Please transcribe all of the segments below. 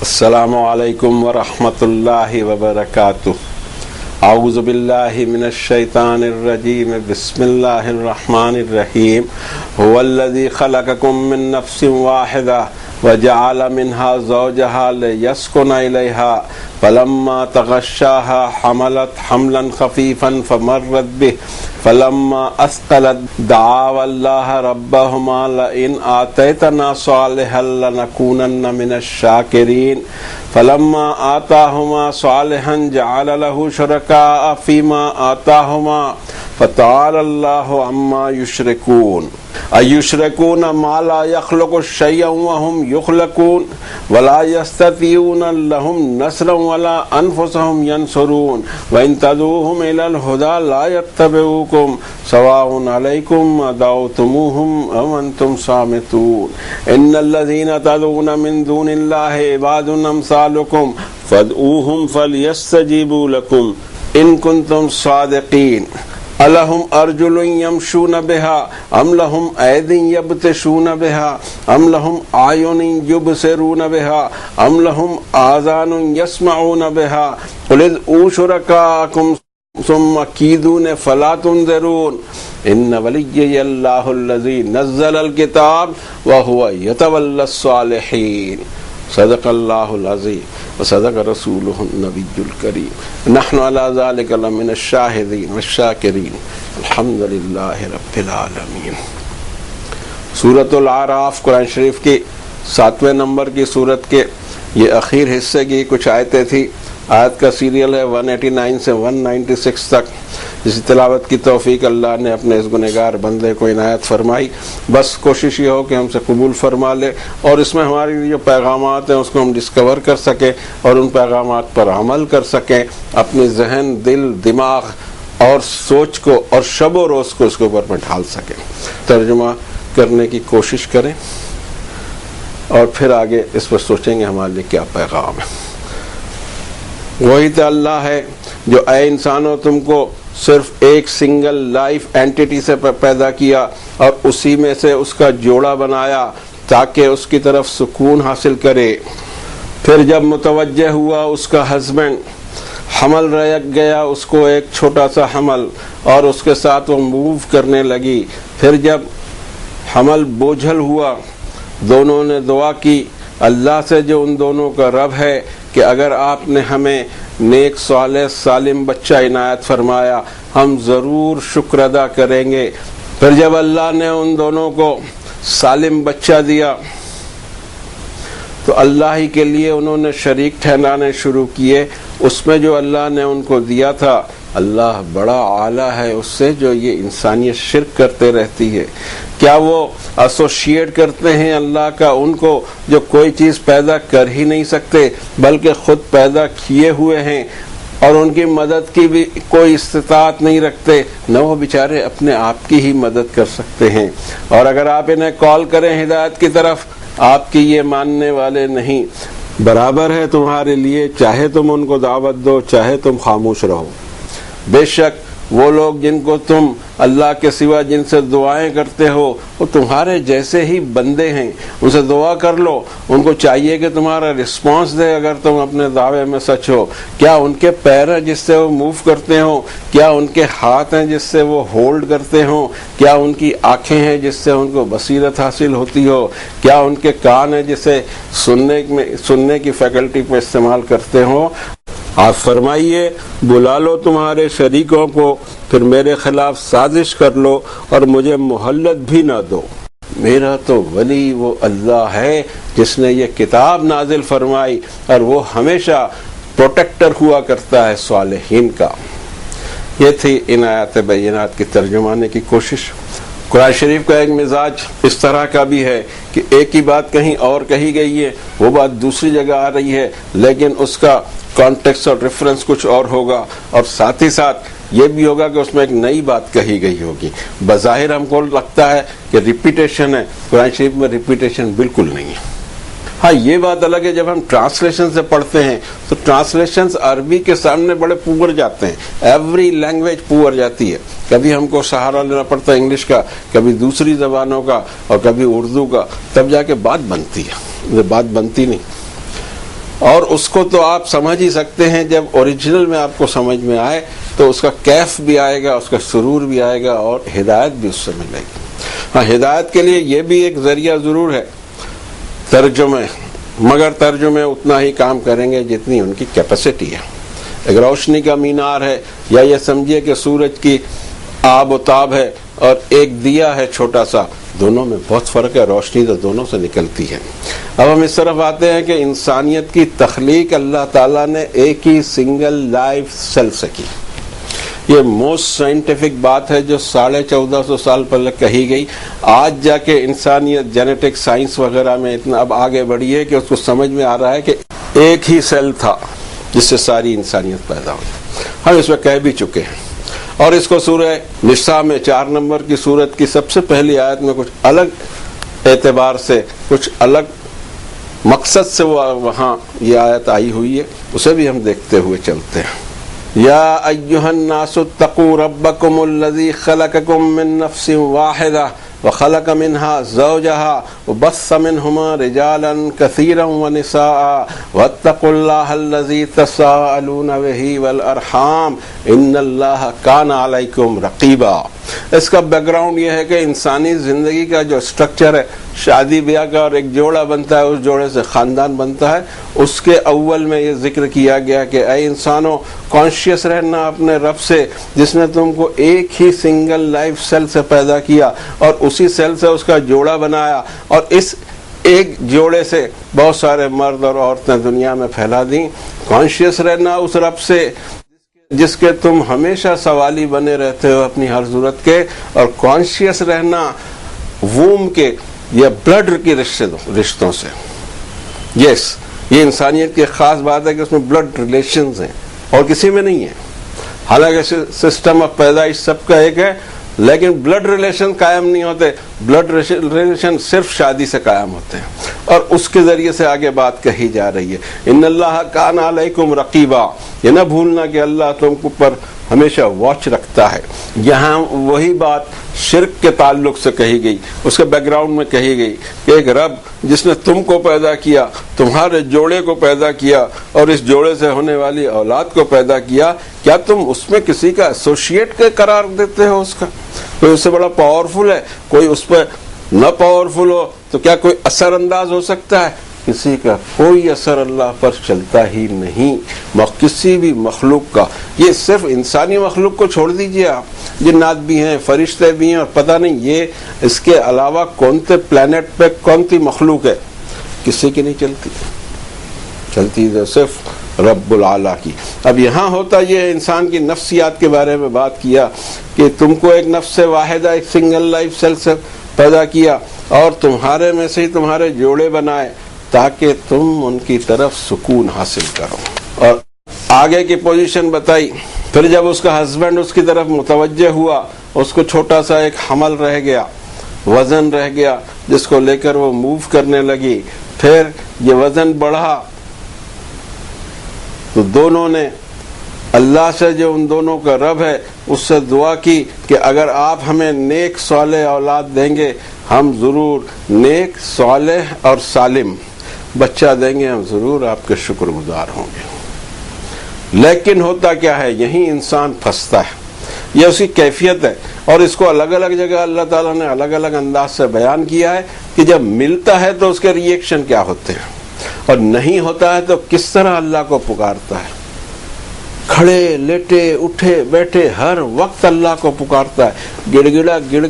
السلام علیکم ورحمۃ اللہ وبرکاتہ۔ اعوذ باللہ من الشیطان الرجیم، بسم اللہ الرحمن الرحیم۔ هو الذی خلقکم من نفس واحدہ وجعل منها زوجها ليسكن إليها فلما تغشاها حملت حملا خفيفا فمرت به فلما أثقلت دعوا الله ربهما لئن آتيتنا صالحا لنكونن من الشاكرين فلما آتاهما صالحا جعل له شركاء فيما آتاهما فتعالى الله عما يشركون أيشركون ما لا يخلق شيئا وهم يخلقون ولا يستطيعون لهم نصرا ولا أنفسهم ينصرون وإن تدعوهم إلى الهدى لا يتبعوكم سواء عليكم أدعوتموهم أم أنتم صامتون إن الذين تدعون من دون الله عباد أمثالكم فادعوهم فليستجيبوا لكم إن كنتم صادقين ألهم أرجل يمشون بها أم لهم أيد يبطشون بها أم لهم أعين يبصرون بها أم لهم آذان يسمعون بها قل ادعوا شركاءكم ثم كيدون فلا تنظرون إن وليي الله الذي نزل الكتاب وهو يتولى الصالحين صدق اللہ العظیم وصدق رسولہ النبی الکریم نحن علی ذلک لمن الشاہدین والشاکرین الحمد للہ رب العالمین۔ سورۃ الاعراف قرآن شریف کی 7ویں نمبر کی سورت کے یہ اخیر حصے کی کچھ آیتیں تھی۔ آیت کا سیریل ہے 189 سے 196 تک، جس تلاوت کی توفیق اللہ نے اپنے اس گنہگار بندے کو عنایت فرمائی۔ بس کوشش یہ ہو کہ ہم سے قبول فرما لے اور اس میں ہماری جو پیغامات ہیں اس کو ہم ڈسکور کر سکیں اور ان پیغامات پر عمل کر سکیں، اپنی ذہن، دل، دماغ اور سوچ کو اور شب و روز کو اس کے اوپر میں ڈھال سکیں۔ ترجمہ کرنے کی کوشش کریں اور پھر آگے اس پر سوچیں گے ہمارے لیے کیا پیغام ہے۔ وہی تو اللہ ہے جو اے انسانوں تم کو صرف ایک سنگل لائف اینٹیٹی سے پیدا کیا اور اسی میں سے اس کا جوڑا بنایا تاکہ اس کی طرف سکون حاصل کرے۔ پھر جب متوجہ ہوا اس کا ہسبینڈ، حمل رہ گیا اس کو ایک چھوٹا سا حمل اور اس کے ساتھ وہ موو کرنے لگی۔ پھر جب حمل بوجھل ہوا دونوں نے دعا کی اللہ سے جو ان دونوں کا رب ہے کہ اگر آپ نے ہمیں نیک صالح سالم بچہ عنایت فرمایا ہم ضرور شکر ادا کریں گے۔ پھر جب اللہ نے ان دونوں کو سالم بچہ دیا تو اللہ ہی کے لیے انہوں نے شریک ٹھہرانے شروع کیے۔ اس میں جو اللہ نے ان کو دیا تھا اللہ بڑا اعلیٰ ہے اس سے جو یہ انسانیت شرک کرتے رہتی ہے۔ کیا وہ ایسوشیٹ کرتے ہیں اللہ کا ان کو جو کوئی چیز پیدا کر ہی نہیں سکتے بلکہ خود پیدا کیے ہوئے ہیں اور ان کی مدد کی بھی کوئی استطاعت نہیں رکھتے، نہ وہ بیچارے اپنے آپ کی ہی مدد کر سکتے ہیں۔ اور اگر آپ انہیں کال کریں ہدایت کی طرف آپ کی یہ ماننے والے نہیں۔ برابر ہے تمہارے لیے، چاہے تم ان کو دعوت دو چاہے تم خاموش رہو۔ بے شک وہ لوگ جن کو تم اللہ کے سوا جن سے دعائیں کرتے ہو وہ تمہارے جیسے ہی بندے ہیں، ان سے دعا کر لو، ان کو چاہیے کہ تمہارا رسپانس دے اگر تم اپنے دعوے میں سچ ہو۔ کیا ان کے پیر ہیں جس سے وہ موو کرتے ہوں؟ کیا ان کے ہاتھ ہیں جس سے وہ ہولڈ کرتے ہوں؟ کیا ان کی آنکھیں ہیں جس سے ان کو بصیرت حاصل ہوتی ہو؟ کیا ان کے کان ہیں جسے سننے کی فیکلٹی پہ استعمال کرتے ہوں؟ آپ فرمائیے بلا لو تمہارے شریکوں کو پھر میرے خلاف سازش کر لو اور مجھے مہلت بھی نہ دو۔ میرا تو ولی وہ اللہ ہے جس نے یہ کتاب نازل فرمائی اور وہ ہمیشہ پروٹیکٹر ہوا کرتا ہے صالحین کا۔ یہ تھی ان آیات بینات کی ترجمانے کی کوشش۔ قرآن شریف کا ایک مزاج اس طرح کا بھی ہے کہ ایک ہی بات کہیں اور کہی گئی ہے، وہ بات دوسری جگہ آ رہی ہے لیکن اس کا کانٹیکسٹ اور ریفرنس کچھ اور ہوگا، اور ساتھ ہی ساتھ یہ بھی ہوگا کہ اس میں ایک نئی بات کہی گئی ہوگی۔ بظاہر ہم کو لگتا ہے کہ ریپیٹیشن ہے، قرآن شریف میں ریپیٹیشن بالکل نہیں ہے۔ ہاں یہ بات الگ ہے جب ہم ٹرانسلیشن سے پڑھتے ہیں تو ٹرانسلیشنز عربی کے سامنے بڑے پور جاتے ہیں، ایوری لینگویج پور جاتی ہے۔ کبھی ہم کو سہارا لینا پڑتا ہے انگلش کا، کبھی دوسری زبانوں کا، اور کبھی اردو کا، تب جا کے بات بنتی ہے، بات بنتی نہیں۔ اور اس کو تو آپ سمجھ ہی سکتے ہیں، جب اوریجنل میں آپ کو سمجھ میں آئے تو اس کا کیف بھی آئے گا، اس کا سرور بھی آئے گا، اور ہدایت بھی اس سے ملے گی۔ ہاں، ہدایت کے لیے یہ بھی ایک ذریعہ ضرور ہے، ترجمے، مگر ترجمے اتنا ہی کام کریں گے جتنی ان کی کیپیسٹی ہے۔ ایک روشنی کا مینار ہے، یا یہ سمجھیے کہ سورج کی آب و تاب ہے اور ایک دیا ہے چھوٹا سا، دونوں میں بہت فرق ہے، روشنی تو دونوں سے نکلتی ہے۔ اب ہم اس طرف آتے ہیں کہ انسانیت کی تخلیق اللہ تعالیٰ نے ایک ہی سنگل لائف سیل سے کی۔ یہ موسٹ سائنٹیفک بات ہے جو 1450 سال پہلے کہی گئی۔ آج جا کے انسانیت جینیٹک سائنس وغیرہ میں اتنا اب آگے بڑھی ہے کہ اس کو سمجھ میں آ رہا ہے کہ ایک ہی سیل تھا جس سے ساری انسانیت پیدا ہوئی۔ ہم اس میں کہہ بھی چکے ہیں، اور اس کو سورہ نساء میں 4 نمبر کی سورت کی سب سے پہلی آیت میں کچھ الگ اعتبار سے، کچھ الگ مقصد سے وہاں یہ آیت آئی ہوئی ہے، اسے بھی ہم دیکھتے ہوئے چلتے ہیں۔ یا ایھا الناس اتقوا ربکم الذی خلقکم من نفس واحدہ وخلق منها زوجها وبث منهما رجالا كثيرا ونساء واتقوا الله الذي تساءلون به والارحام ان الله كان عليكم رقيبا۔ اس کا بیک گراؤنڈ یہ ہے کہ انسانی زندگی کا جو سٹرکچر ہے، شادی بیاہ کا، اور ایک جوڑا بنتا ہے، اس جوڑے سے خاندان بنتا ہے۔ اس کے اول میں یہ ذکر کیا گیا کہ اے انسانوں، کانشیس رہنا اپنے رب سے جس نے تم کو ایک ہی سنگل لائف سیل سے پیدا کیا اور اسی سیل سے اس کا جوڑا بنایا، اور اس ایک جوڑے سے بہت سارے مرد اور عورتیں دنیا میں پھیلا دیں۔ کانشیس رہنا اس رب سے جس کے تم ہمیشہ سوالی بنے رہتے ہو اپنی ہر ضرورت کے، اور کانشیس رہنا ووم کے یا بلڈ کی رشتوں سے۔ یس، یہ انسانیت کی خاص بات ہے کہ اس میں بلڈ ریلیشنز ہیں اور کسی میں نہیں ہے۔ حالانکہ سسٹم آف پیدائش سب کا ایک ہے، لیکن بلڈ ریلیشن قائم نہیں ہوتے، بلڈ ریلیشن صرف شادی سے قائم ہوتے ہیں، اور اس کے ذریعے سے آگے بات کہی جا رہی ہے۔ ان اللہ کان علیکم رقیبا، یہ نہ بھولنا کہ اللہ تم پر ہمیشہ واچ رکھتا ہے۔ یہاں وہی بات شرک کے تعلق سے کہی گئی، اس کے بیک گراؤنڈ میں کہی گئی کہ ایک رب جس نے تم کو پیدا کیا، تمہارے جوڑے کو پیدا کیا اور اس جوڑے سے ہونے والی اولاد کو پیدا کیا، کیا تم اس میں کسی کا ایسوسیٹ کے قرار دیتے ہو؟ اس کا کوئی اس سے بڑا پاورفل ہے، کوئی اس پہ نہ پاورفل ہو تو کیا کوئی اثر انداز ہو سکتا ہے؟ کسی کا کوئی اثر اللہ پر چلتا ہی نہیں، کسی بھی مخلوق کا۔ یہ صرف انسانی مخلوق کو چھوڑ دیجئے، آپ جنات بھی ہیں، فرشتے بھی ہیں، اور پتہ نہیں یہ اس کے علاوہ کون سے پلانٹ پہ کون سی مخلوق ہے، کسی کی نہیں چلتی تو صرف رب العالی کی۔ اب یہاں ہوتا یہ انسان کی نفسیات کے بارے میں بات کیا کہ تم کو ایک نفس واحدہ، ایک سنگل لائف سیل سے پیدا کیا، اور تمہارے میں سے ہی تمہارے جوڑے بنائے تاکہ تم ان کی طرف سکون حاصل کرو، اور آگے کی پوزیشن بتائی۔ پھر جب اس کا ہسبینڈ اس کی طرف متوجہ ہوا، اس کو چھوٹا سا ایک حمل رہ گیا، وزن رہ گیا جس کو لے کر وہ موو کرنے لگی، پھر یہ وزن بڑھا تو دونوں نے اللہ سے جو ان دونوں کا رب ہے اس سے دعا کی کہ اگر آپ ہمیں نیک صالح اولاد دیں گے ہم ضرور نیک صالح اور سالم بچہ دیں گے، ہم ضرور آپ کے شکر گزار ہوں گے۔ لیکن ہوتا کیا ہے، یہی انسان پھنستا ہے، یہ اس کی کیفیت ہے، اور اس کو الگ الگ جگہ اللہ تعالیٰ نے الگ الگ انداز سے بیان کیا ہے کہ جب ملتا ہے تو اس کے ری ایکشن کیا ہوتے ہیں، اور نہیں ہوتا ہے تو کس طرح اللہ کو پکارتا ہے۔ کھڑے لیٹے اٹھے بیٹھے ہر وقت اللہ کو پکارتا ہے، گڑ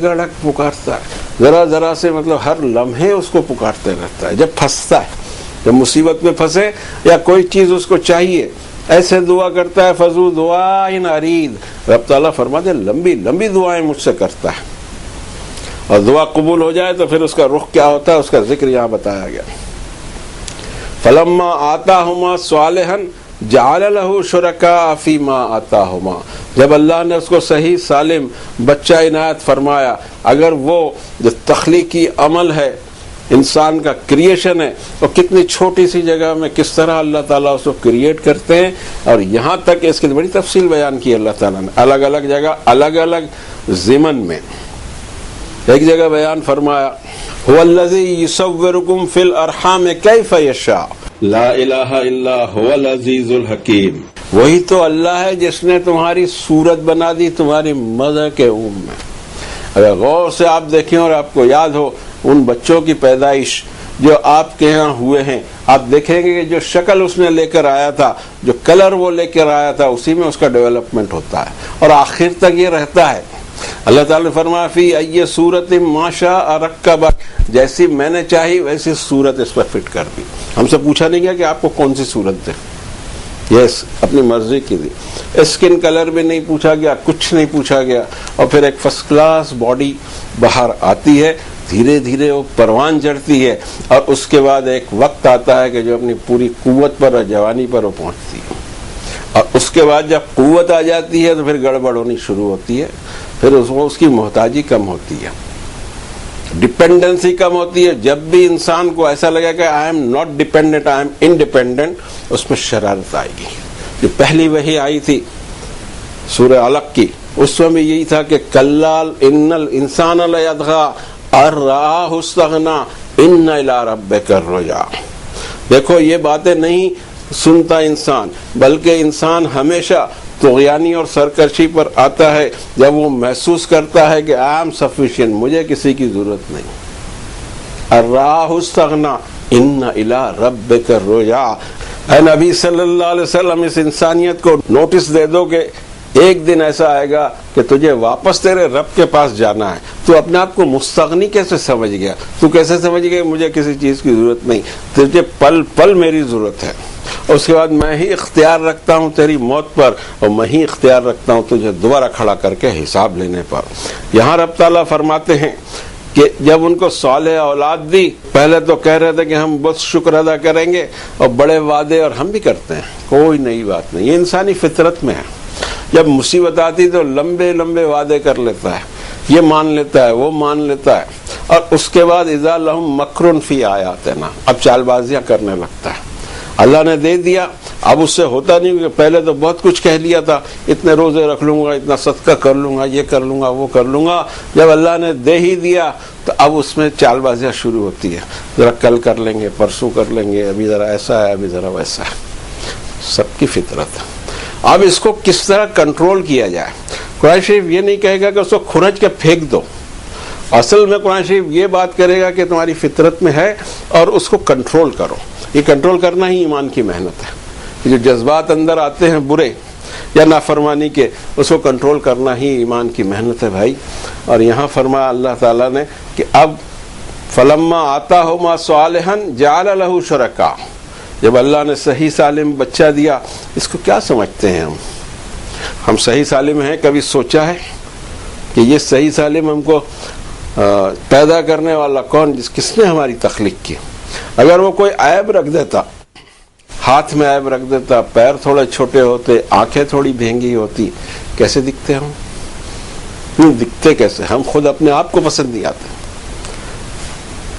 گڑا پکارتا ہے، ذرا ذرا سے مطلب ہر لمحے اس کو پکارتے رہتا ہے۔ جب پھنستا ہے، جب مصیبت میں پھنسے یا کوئی چیز اس کو چاہیے، ایسے دعا کرتا ہے، فضو دعائن عرید، رب تعالیٰ فرماتے لمبی لمبی دعائیں مجھ سے کرتا ہے، اور دعا قبول ہو جائے تو پھر اس کا رخ کیا ہوتا ہے، اس کا ذکر یہاں بتایا گیا۔ فلما آتاہما صالحا جعل له شرکاء فیما آتاہما، جب اللہ نے اس کو صحیح سالم بچہ عنایت فرمایا، اگر وہ جو تخلیقی عمل ہے، انسان کا کریشن ہے، وہ کتنی چھوٹی سی جگہ میں کس طرح اللہ تعالیٰ اس کو کریٹ کرتے ہیں، اور یہاں تک اس کی بڑی تفصیل بیان کی اللہ تعالیٰ نے الگ الگ جگہ الگ الگ ضمن میں۔ ایک جگہ بیان فرمایا هو الذی یصورکم فی الارحام کیف یشاء، لا الہ الا هو العزیز الحکیم. وہی تو اللہ ہے جس نے تمہاری صورت بنا دی تمہاری مدر کے اُم میں. اگر غور سے آپ دیکھیں اور آپ کو یاد ہو ان بچوں کی پیدائش جو آپ کے ہاں ہوئے ہیں، آپ دیکھیں گے کہ جو شکل اس نے لے کر آیا تھا، جو کلر وہ لے کر آیا تھا، اسی میں اس کا ڈیولپمنٹ ہوتا ہے اور آخر تک یہ رہتا ہے. اللہ تعالیٰ نے فرمایا فی ای صورت ما شاء رکبک، جیسی میں نے چاہی ویسی صورت اس پر فٹ کر دی. ہم سے پوچھا نہیں گیا کہ آپ کو کون سی صورت دے، یس اپنی مرضی کی دی. اسکن کلر بھی نہیں پوچھا گیا، کچھ نہیں پوچھا گیا، اور پھر ایک فرسٹ کلاس باڈی باہر آتی ہے، دھیرے دھیرے وہ پروان چڑھتی ہے، اور اس کے بعد ایک وقت آتا ہے کہ جو اپنی پوری قوت پر اور جوانی پر وہ پہنچتی ہے. اور اس کے بعد جب قوت آ جاتی ہے تو پھر گڑبڑ ہونی شروع ہوتی ہے، پھر اس کی محتاجی کم ہوتی ہے، ڈپینڈنسی کم ہوتی ہے. جب بھی انسان کو ایسا لگے کہ I am not dependent, I am independent, اس میں شرارت آئے گی. جو پہلی وحی آئی تھی سورہ علق کی، اس میں بھی یہی تھا کہ کلال ان الانسان لیطغی ان رآہ استغنی ان الی ربک الرجعی. دیکھو یہ باتیں نہیں سنتا انسان، بلکہ انسان ہمیشہ طغیانی اور سرکشی پر آتا ہے جب وہ محسوس کرتا ہے کہ آئی ایم سفیشینٹ، مجھے کسی کی ضرورت نہیں. الرآہ استغنی ان الی ربک الرجعی. اے نبی صلی اللہ علیہ وسلم اس انسانیت کو نوٹس دے دو کہ ایک دن ایسا آئے گا کہ تجھے واپس تیرے رب کے پاس جانا ہے. تو اپنے آپ کو مستغنی کیسے سمجھ گیا؟ تو کیسے سمجھ گیا کہ مجھے کسی چیز کی ضرورت نہیں، تجھے پل پل میری ضرورت ہے. اس کے بعد میں ہی اختیار رکھتا ہوں تیری موت پر، اور میں ہی اختیار رکھتا ہوں تجھے دوبارہ کھڑا کر کے حساب لینے پر. یہاں رب تعالیٰ فرماتے ہیں کہ جب ان کو صالح اولاد دی، پہلے تو کہہ رہے تھے کہ ہم بس شکر ادا کریں گے، اور بڑے وعدے، اور ہم بھی کرتے ہیں، کوئی نئی بات نہیں، یہ انسانی فطرت میں ہے. جب مصیبت آتی تو لمبے لمبے وعدے کر لیتا ہے، یہ مان لیتا ہے، وہ مان لیتا ہے، اور اس کے بعد اذا لہم مکر فی آیاتنا، اب چال بازیاں کرنے لگتا ہے. اللہ نے دے دیا، اب اس سے ہوتا نہیں، کہ پہلے تو بہت کچھ کہہ لیا تھا، اتنے روزے رکھ لوں گا، اتنا صدقہ کر لوں گا، یہ کر لوں گا، وہ کر لوں گا. جب اللہ نے دے ہی دیا تو اب اس میں چال بازیاں شروع ہوتی ہے، ذرا کل کر لیں گے، پرسوں کر لیں گے، ابھی ذرا ایسا ہے، ابھی ذرا ویسا ہے. سب کی فطرت ہے. اب اس کو کس طرح کنٹرول کیا جائے؟ قرآن شریف یہ نہیں کہے گا کہ اس کو کھرچ کے پھینک دو. اصل میں قرآن شریف یہ بات کرے گا کہ تمہاری فطرت میں ہے اور اس کو کنٹرول کرو. یہ کنٹرول کرنا ہی ایمان کی محنت ہے. جو جذبات اندر آتے ہیں برے یا نافرمانی کے، اس کو کنٹرول کرنا ہی ایمان کی محنت ہے بھائی. اور یہاں فرمایا اللہ تعالیٰ نے کہ اب فلما آتاہما صالحا جعل لہ شرکا، جب اللہ نے صحیح سالم بچہ دیا، اس کو کیا سمجھتے ہیں ہم صحیح سالم ہیں؟ کبھی سوچا ہے کہ یہ صحیح سالم ہم کو پیدا کرنے والا کون، کس نے ہماری تخلیق کی؟ اگر وہ کوئی عیب رکھ دیتا، ہاتھ میں عیب رکھ دیتا، پیر تھوڑے چھوٹے ہوتے، آنکھیں تھوڑی بھینگی ہوتی، کیسے دکھتے ہم؟ دکھتے کیسے؟ ہم خود اپنے آپ کو پسند نہیں آتے.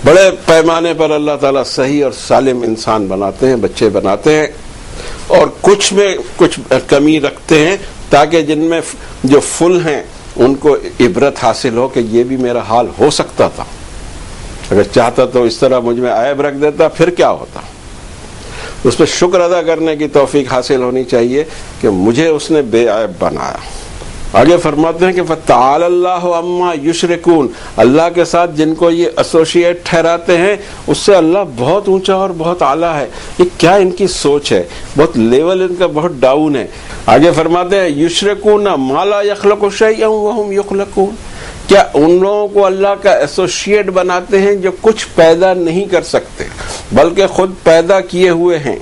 بڑے پیمانے پر اللہ تعالیٰ صحیح اور سالم انسان بناتے ہیں، بچے بناتے ہیں، اور کچھ میں کچھ کمی رکھتے ہیں تاکہ جن میں جو فل ہیں ان کو عبرت حاصل ہو کہ یہ بھی میرا حال ہو سکتا تھا. اگر چاہتا تو اس طرح مجھ میں عیب رکھ دیتا، پھر کیا ہوتا؟ اس پہ شکر ادا کرنے کی توفیق حاصل ہونی چاہیے کہ مجھے اس نے بے عیب بنایا. آگے فرماتے ہیں کہ فَتَعَالَى اللَّهُ عَمَّا يُشْرِكُونَ، اللہ کے ساتھ جن کو یہ ایسوسیٹ ٹھہراتے ہیں اس سے اللہ بہت اونچا اور بہت اعلیٰ ہے. یہ کیا ان کی سوچ ہے، بہت لیول ان کا بہت ڈاؤن ہے. آگے فرماتے ہیں يُشْرِكُونَ مَا لَا يَخْلُقُ شَيْئًا وَهُمْ يُخْلَقُونَ، کیا ان لوگوں کو اللہ کا ایسوسیٹ بناتے ہیں جو کچھ پیدا نہیں کر سکتے بلکہ خود پیدا کیے ہوئے ہیں.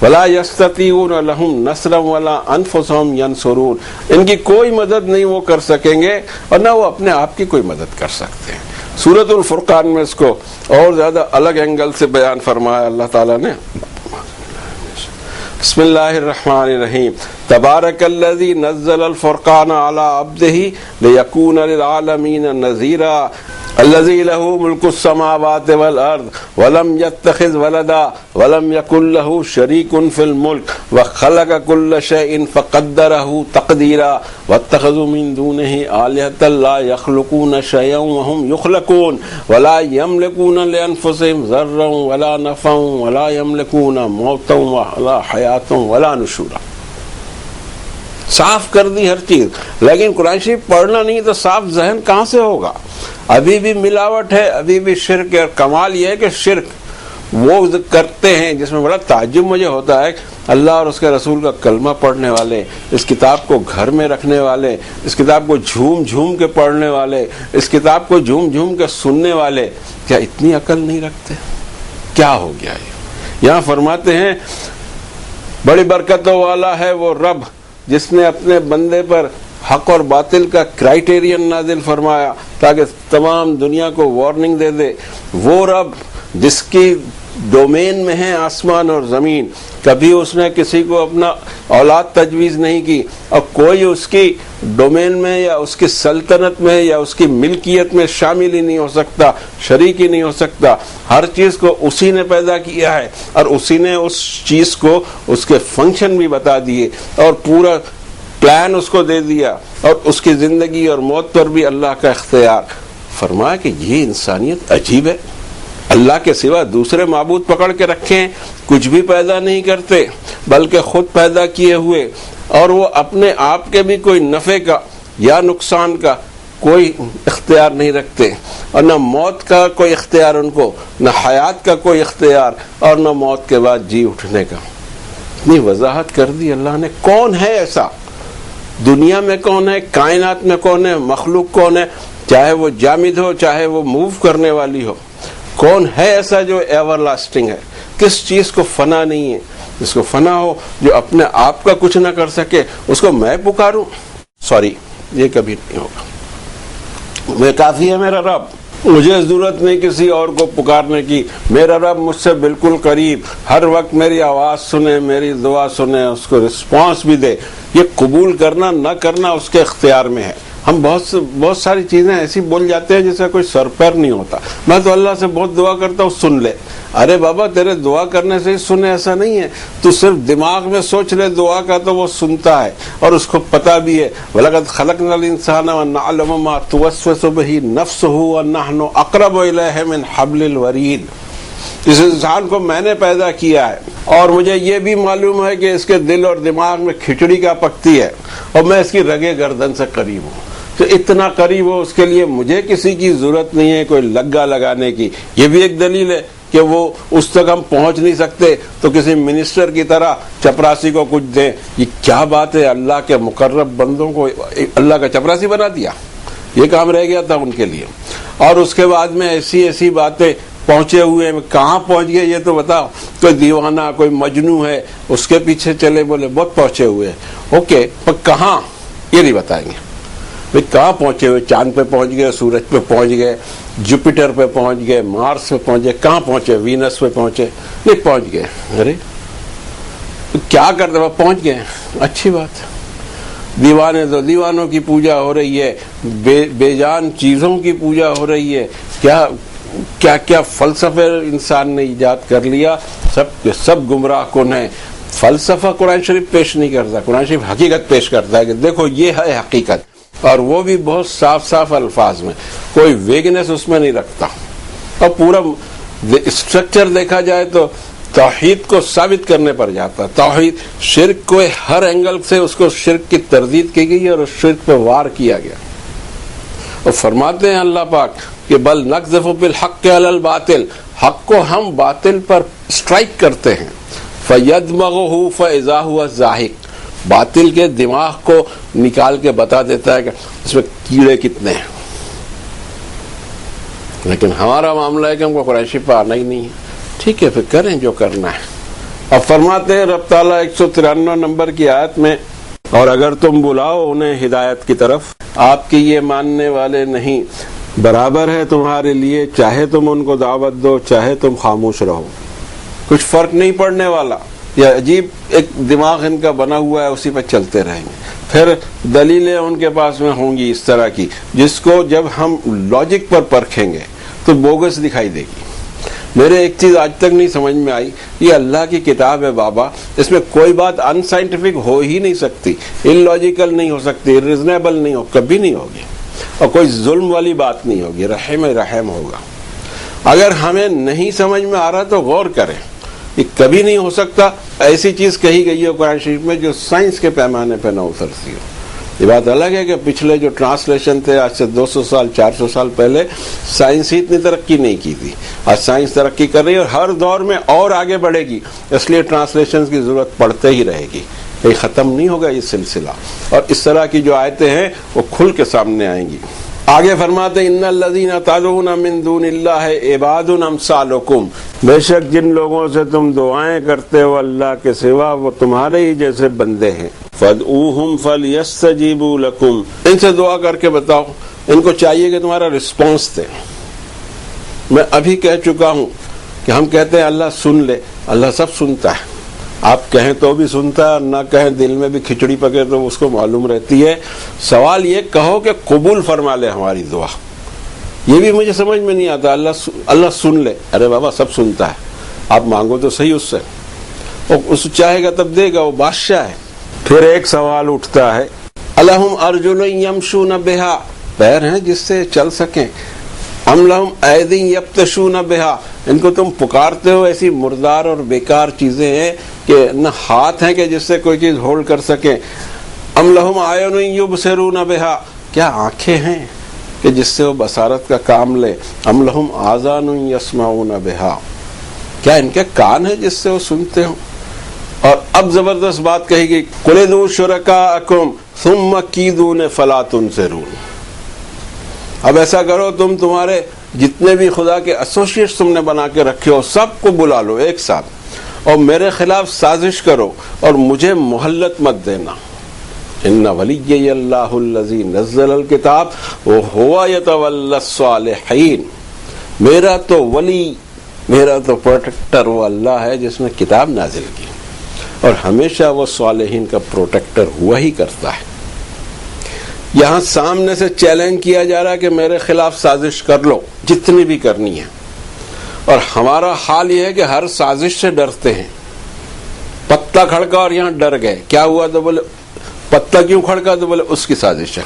وَلَا يَسْتَطِيعُونَ لَهُمْ نَصْرًا وَلَا أَنفُسَهُمْ يَنصُرُونَ، ان کی کوئی مدد نہیں وہ کر سکیں گے اور نہ وہ اپنے آپ کی کوئی مدد کر سکتے ہیں. سورۃ الفرقان میں اس کو اور زیادہ الگ اینگل سے بیان فرمایا اللہ تعالیٰ نے. بسم اللہ الرحمن الرحیم. تبارک الذی نزل الفرقان علی عبدہ لیکون للعالمین نذیرا. الذی لہ ملک السماوات والارض ولم یتخذ ولدا ولم یکن لہ شریک فی الملک وخلق کل شیء فقدرہ تقدیرا واتخذوا من دونہ آلہۃ لا یخلقون شیئا وہم یخلقون ولا یملکون لانفسہم ضرا ولا نفعا ولا یملکون موتا ولا حیاتا ولا نشورا. صاف کر دی ہر چیز، لیکن قرآن شریف پڑھنا نہیں تو صاف ذہن کہاں سے ہوگا؟ ابھی بھی ملاوٹ ہے، ابھی بھی شرک ہے. اور کمال یہ ہے کہ شرک وہ کرتے ہیں جس میں بڑا تعجب مجھے ہوتا ہے. اللہ اور اس کے رسول کا کلمہ پڑھنے والے، اس کتاب کو گھر میں رکھنے والے، اس کتاب کو جھوم جھوم کے پڑھنے والے، اس کتاب کو جھوم جھوم کے سننے والے، کیا اتنی عقل نہیں رکھتے؟ کیا ہو گیا یہ؟ یہاں فرماتے ہیں بڑی برکتوں والا ہے وہ رب جس نے اپنے بندے پر حق اور باطل کا کرائیٹیرین نازل فرمایا تاکہ تمام دنیا کو وارننگ دے دے. وہ رب جس کی ڈومین میں ہے آسمان اور زمین، کبھی اس نے کسی کو اپنا اولاد تجویز نہیں کی، اور کوئی اس کی ڈومین میں یا اس کی سلطنت میں یا اس کی ملکیت میں شامل ہی نہیں ہو سکتا، شریک ہی نہیں ہو سکتا. ہر چیز کو اسی نے پیدا کیا ہے اور اسی نے اس چیز کو اس کے فنکشن بھی بتا دیے اور پورا پلان اس کو دے دیا، اور اس کی زندگی اور موت پر بھی اللہ کا اختیار. فرمایا کہ یہ انسانیت عجیب ہے. اللہ کے سوا دوسرے معبود پکڑ کے رکھیں، کچھ بھی پیدا نہیں کرتے بلکہ خود پیدا کیے ہوئے، اور وہ اپنے آپ کے بھی کوئی نفع کا یا نقصان کا کوئی اختیار نہیں رکھتے، اور نہ موت کا کوئی اختیار ان کو، نہ حیات کا کوئی اختیار، اور نہ موت کے بعد جی اٹھنے کا. اتنی وضاحت کر دی اللہ نے. کون ہے ایسا؟ دنیا میں کون ہے؟ کائنات میں کون ہے؟ مخلوق کون ہے؟ چاہے وہ جامد ہو چاہے وہ موو کرنے والی ہو، کون ہے ایسا جو ایور لاسٹنگ ہے؟ کس چیز کو فنا نہیں ہے؟ جس کو فنا ہو، جو اپنے آپ کا کچھ نہ کر سکے، اس کو میں پکاروں؟ سوری، یہ کبھی نہیں ہوگا. میں کافی ہے میرا رب، مجھے ضرورت نہیں کسی اور کو پکارنے کی. میرا رب مجھ سے بالکل قریب، ہر وقت میری آواز سنے، میری دعا سنے، اس کو رسپانس بھی دے. یہ قبول کرنا نہ کرنا اس کے اختیار میں ہے. ہم بہت ساری چیزیں ایسی بول جاتے ہیں جس کا کوئی سر پیر نہیں ہوتا. میں تو اللہ سے بہت دعا کرتا ہوں سن لے. ارے بابا تیرے دعا کرنے سے ہی سنے ایسا نہیں ہے، تو صرف دماغ میں سوچ لے دعا کا تو وہ سنتا ہے اور اس کو پتا بھی ہے. وَلَقَدْ خَلَقْنَا الْإِنسَانَ وَنَعْلَمُ مَا تُوَسْوِسُ بِهِ نَفْسُهُ وَنَحْنُ أَقْرَبُ إِلَيْهِ مِنْ حَبْلِ الْوَرِيدِ. اس انسان کو میں نے پیدا کیا ہے اور مجھے یہ بھی معلوم ہے کہ اس کے دل اور دماغ میں کھچڑی کا پکتی ہے، اور میں اس کی رگے گردن سے قریب ہوں. تو اتنا قریب ہو اس کے لیے مجھے کسی کی ضرورت نہیں ہے کوئی لگا لگانے کی. یہ بھی ایک دلیل ہے کہ وہ اس تک ہم پہنچ نہیں سکتے تو کسی منسٹر کی طرح چپراسی کو کچھ دیں. یہ کیا بات ہے؟ اللہ کے مقرب بندوں کو اللہ کا چپراسی بنا دیا. یہ کام رہ گیا تھا ان کے لیے. اور اس کے بعد میں ایسی باتیں پہنچے ہوئے ہیں. کہاں پہنچ گئے یہ تو بتاؤ. کوئی دیوانہ کوئی مجنوں ہے اس کے پیچھے چلے بولے بہت پہنچے ہوئے ہیں. اوکے، پر کہاں یہ نہیں بتائیں گے. بھائی کہاں پہنچے ہوئے؟ چاند پہ پہنچ گئے، سورج پہ پہنچ گئے، جوپیٹر پہ پہنچ گئے، مارس پہ پہنچ گئے. کہاں پہنچے؟ وینس پہ پہنچے؟ نہیں پہنچ گئے. ارے کیا کرتے؟ وہ پہنچ گئے، اچھی بات. دیوانے تو دیوانوں کی پوجا ہو رہی ہے، بے جان چیزوں کی پوجا ہو رہی ہے. کیا کیا فلسفے انسان نے ایجاد کر لیا. سب گمراہ کن ہیں. فلسفہ قرآن شریف پیش نہیں کرتا، قرآن شریف حقیقت پیش کرتا ہے کہ دیکھو یہ ہے حقیقت، اور وہ بھی بہت صاف الفاظ میں، کوئی ویگنس اس میں نہیں رکھتا. اور پورا اسٹرکچر دیکھا جائے تو توحید کو ثابت کرنے پر جاتا. توحید شرک کو ہر اینگل سے اس کو شرک کی تردید کی گئی اور اس شرک پہ وار کیا گیا. اور فرماتے ہیں اللہ پاک کہ بل نقذف بالحق علی الباطل، حق کو ہم باطل پر اسٹرائک کرتے ہیں. فیدمغہ فاذا هو زاہق، باطل کے دماغ کو نکال کے بتا دیتا ہے کہ اس میں کیڑے کتنے ہیں. لیکن ہمارا معاملہ ہے کہ ہم کو قرآن شریف پہ آنا ہی نہیں ہے. ٹھیک ہے، پھر کریں جو کرنا ہے. اب فرماتے ہیں رب تعالیٰ 193 نمبر کی آیت میں، اور اگر تم بلاؤ انہیں ہدایت کی طرف، آپ کی یہ ماننے والے نہیں، برابر ہے تمہارے لیے، چاہے تم ان کو دعوت دو چاہے تم خاموش رہو. کچھ فرق نہیں پڑنے والا. یا عجیب ایک دماغ ان کا بنا ہوا ہے، اسی پہ چلتے رہیں گے. پھر دلیلیں ان کے پاس میں ہوں گی اس طرح کی جس کو جب ہم لاجک پر پرکھیں گے تو بوگس دکھائی دے گی. میرے ایک چیز آج تک نہیں سمجھ میں آئی، یہ اللہ کی کتاب ہے بابا، اس میں کوئی بات ان سائنٹیفک ہو ہی نہیں سکتی، ان لاجیکل نہیں ہو سکتی، ریزنیبل نہیں ہو، کبھی نہیں ہوگی، اور کوئی ظلم والی بات نہیں ہوگی، رحم رحم ہوگا. اگر ہمیں نہیں سمجھ میں آ رہا تو غور کریں، یہ کبھی نہیں ہو سکتا ایسی چیز کہی گئی ہو قرآن شریف میں جو سائنس کے پیمانے پہ نہ اترتی ہو. یہ بات الگ ہے کہ پچھلے جو ٹرانسلیشن تھے آج سے 200 سال 400 سال پہلے سائنس ہی اتنی ترقی نہیں کی تھی. آج سائنس ترقی کر رہی ہے اور ہر دور میں اور آگے بڑھے گی، اس لیے ٹرانسلیشن کی ضرورت پڑتے ہی رہے گی، یہ ختم نہیں ہوگا یہ سلسلہ. اور اس طرح کی جو آیتیں ہیں وہ کھل کے سامنے آئیں گی. آگے فرماتے ان الذین تدعون من دون اللہ عباد امثالکم، بے شک جن لوگوں سے تم دعائیں کرتے ہو اللہ کے سوا وہ تمہارے ہی جیسے بندے ہیں. فادعوہم فلیستجیبوا لکم، ان سے دعا کر کے بتاؤ، ان کو چاہیے کہ تمہارا رسپانس دیں. میں ابھی کہہ چکا ہوں کہ ہم کہتے ہیں اللہ سن لے، اللہ سب سنتا ہے، آپ کہیں تو بھی سنتا ہے اور نہ کہیں دل میں بھی کھچڑی پکے تو اس کو معلوم رہتی ہے. سوال یہ کہو کہ قبول فرما لے ہماری دعا، یہ بھی مجھے سمجھ میں نہیں آتا. اللہ سن لے، ارے بابا سب سنتا ہے، آپ مانگو تو صحیح اس سے، اور اس چاہے گا تب دے گا، وہ بادشاہ ہے. پھر ایک سوال اٹھتا ہے الہم ارجل یمشون بہا، پیر ہیں جس سے چل سکیں، ام لہم ایدی یبطشون بہا، ان کو تم پکارتے ہو ایسی مردار اور بیکار چیزیں ہیں کہ نہ ہاتھ ہیں کہ جس سے کوئی چیز ہولڈ کر سکیں. ام لہم اعین یبصرون بہا، کیا آنکھیں ہیں کہ جس سے وہ بصارت کا کام لے. ام لہم آذان یسمعون بہا، کیا ان کے کان ہیں جس سے وہ سنتے ہوں. اور اب زبردست بات کہی گئی قل ادعوا شرکاءکم ثم کیدون فلا تنظرون. اب ایسا کرو تم تمہارے جتنے بھی خدا کے ایسوسیٹس تم نے بنا کے رکھے ہو سب کو بلا لو ایک ساتھ اور میرے خلاف سازش کرو اور مجھے مہلت مت دینا. ان ولی اللہ الذی نزل الکتاب وہو یتولی الصالحین، میرا تو ولی، میرا تو پروٹیکٹر وہ اللہ ہے جس نے کتاب نازل کی، اور ہمیشہ وہ صالحین کا پروٹیکٹر ہوا ہی کرتا ہے. یہاں سامنے سے چیلنج کیا جا رہا ہے کہ میرے خلاف سازش کر لو جتنی بھی کرنی ہے، اور ہمارا حال یہ ہے کہ ہر سازش سے ڈرتے ہیں. پتا کھڑکا اور یہاں ڈر گئے، کیا ہوا تو بولے پتا کیوں کھڑکا تو بولے اس کی سازش ہے.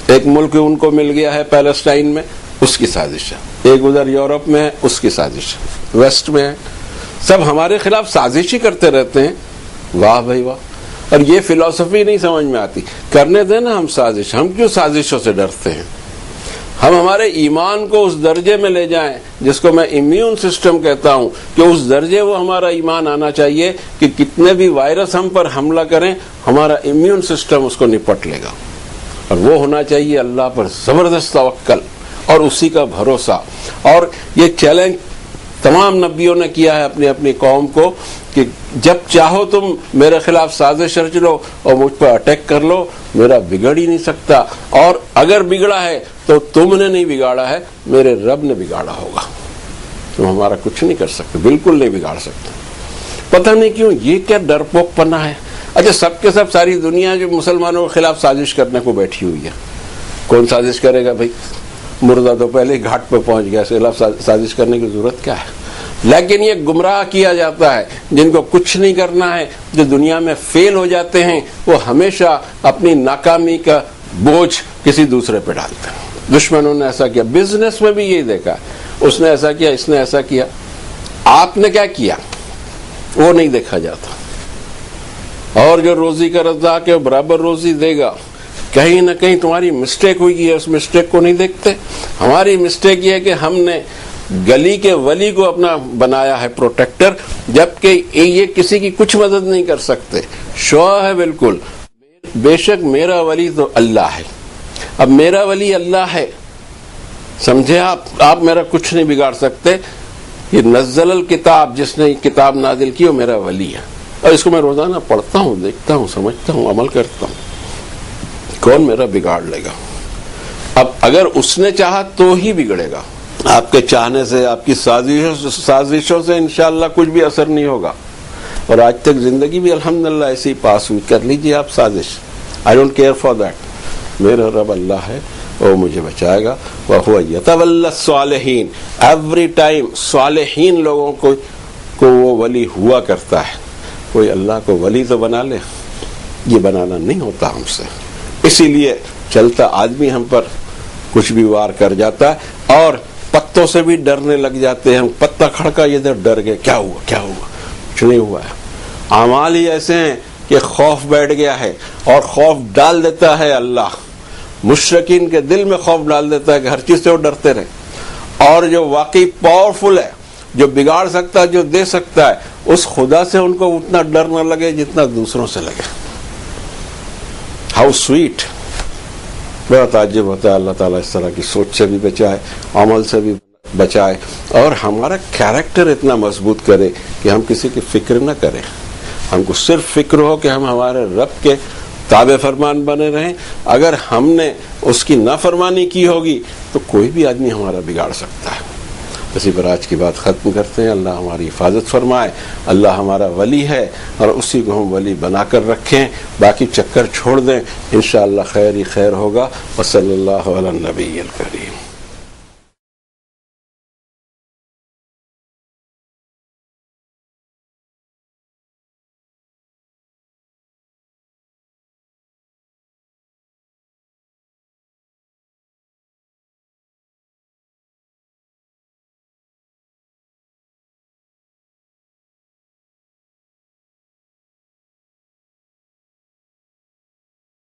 ایک ملک ان کو مل گیا ہے پیلسٹائن میں، اس کی سازش ہے. ایک ادھر یورپ میں ہے، اس کی سازش ہے. ویسٹ میں ہے، سب ہمارے خلاف سازش ہی کرتے رہتے ہیں. واہ بھائی واہ. اور یہ فلسفی نہیں سمجھ میں آتی. کرنے دیں نا ہم سازش، ہم کیوں سازشوں سے ڈرتے ہیں. ہم ہمارے ایمان کو اس درجے میں لے جائیں جس کو میں امیون سسٹم کہتا ہوں، کہ اس درجے وہ ہمارا ایمان آنا چاہیے کہ کتنے بھی وائرس ہم پر حملہ کریں ہمارا امیون سسٹم اس کو نپٹ لے گا. اور وہ ہونا چاہیے اللہ پر زبردست توکل اور اسی کا بھروسہ. اور یہ چیلنج تمام نبیوں نے کیا ہے اپنی اپنی قوم کو کہ جب چاہو تم میرے خلاف سازش رچ لو اور مجھ پر اٹیک کر لو، میرا بگڑ ہی نہیں سکتا. اور اگر بگڑا ہے تو تم نے نہیں بگاڑا ہے، میرے رب نے بگاڑا ہوگا. تم ہمارا کچھ نہیں کر سکتے، بالکل نہیں بگاڑ سکتے. پتہ نہیں کیوں یہ کیا ڈرپوک پنا ہے. اچھا سب کے سب ساری دنیا جو مسلمانوں کے خلاف سازش کرنے کو بیٹھی ہوئی ہے، کون سازش کرے گا بھائی؟ مردہ تو پہلے ہی گھاٹ پہ پہنچ گیا، اس کے خلاف سازش کرنے کی ضرورت کیا ہے. لیکن یہ گمراہ کیا جاتا ہے جن کو کچھ نہیں کرنا ہے، جو دنیا میں فیل ہو جاتے ہیں، وہ ہمیشہ اپنی ناکامی کا بوجھ کسی دوسرے پہ ڈالتے ہیں. دشمنوں نے ایسا کیا، بزنس میں بھی یہی دیکھا، اس نے ایسا کیا، اس نے ایسا کیا. آپ نے کیا کیا وہ نہیں دیکھا جاتا. اور جو روزی کا رزاق ہے وہ برابر روزی دے گا. کہیں نہ کہیں تمہاری مسٹیک ہوئی ہے، اس مسٹیک کو نہیں دیکھتے. ہماری مسٹیک یہ ہے کہ ہم نے گلی کے ولی کو اپنا بنایا ہے پروٹیکٹر، جبکہ یہ کسی کی کچھ مدد نہیں کر سکتے. شوہ ہے بالکل. بے شک میرا ولی تو اللہ ہے. اب میرا ولی اللہ ہے، سمجھے آپ میرا کچھ نہیں بگاڑ سکتے. یہ نزل الکتاب، جس نے کتاب نازل کی وہ میرا ولی ہے، اور اس کو میں روزانہ پڑھتا ہوں، دیکھتا ہوں، سمجھتا ہوں، عمل کرتا ہوں. کون میرا بگاڑ لے گا؟ اب اگر اس نے چاہا تو ہی بگڑے گا. آپ کے چاہنے سے، آپ کی سازشوں سے انشاءاللہ کچھ بھی اثر نہیں ہوگا. اور آج تک زندگی بھی الحمدللہ ایسی پاس ہوئی. کر لیجیے آپ سازش, I don't care for that. میرا رب اللہ ہے, وہ مجھے بچائے گا. وَهُوَ يَتَوَلَّى الصَّالِحِينَ, ایوری ٹائم صالحین لوگوں کو وہ ولی ہوا کرتا ہے. کوئی اللہ کو ولی تو بنا لے, یہ بنانا نہیں ہوتا ہم سے. اسی لیے چلتا آدمی ہم پر کچھ بھی وار کر جاتا ہے, اور پتوں سے بھی ڈرنے لگ جاتے ہیں. پتا کھڑکا ادھر ڈر گئے, کیا ہوا کیا ہوا, کچھ نہیں ہوا ہے. اعمال ہی ایسے ہیں کہ خوف بیٹھ گیا ہے, اور خوف ڈال دیتا ہے اللہ. مشرکین کے دل میں خوف ڈال دیتا ہے کہ ہر چیز سے وہ ڈرتے رہے. اور جو واقعی پاورفل ہے, جو بگاڑ سکتا ہے, جو دے سکتا ہے, اس خدا سے ان کو اتنا ڈر نہ لگے جتنا دوسروں سے لگے. How sweet. بڑا تعجب ہوتا ہے. اللہ تعالیٰ اس طرح کی سوچ سے بھی بچائے, عمل سے بھی بچائے, اور ہمارا کیریکٹر اتنا مضبوط کرے کہ ہم کسی کی فکر نہ کریں. ہم کو صرف فکر ہو کہ ہم ہمارے رب کے تابع فرمان بنے رہیں. اگر ہم نے اس کی نافرمانی کی ہوگی تو کوئی بھی آدمی ہمارا بگاڑ سکتا ہے. اسی پر آج کی بات ختم کرتے ہیں. اللہ ہماری حفاظت فرمائے. اللہ ہمارا ولی ہے, اور اسی کو ہم ولی بنا کر رکھیں. باقی چکر چھوڑ دیں, انشاءاللہ خیر ہی خیر ہوگا. وصلی اللہ علی النبی الکریم.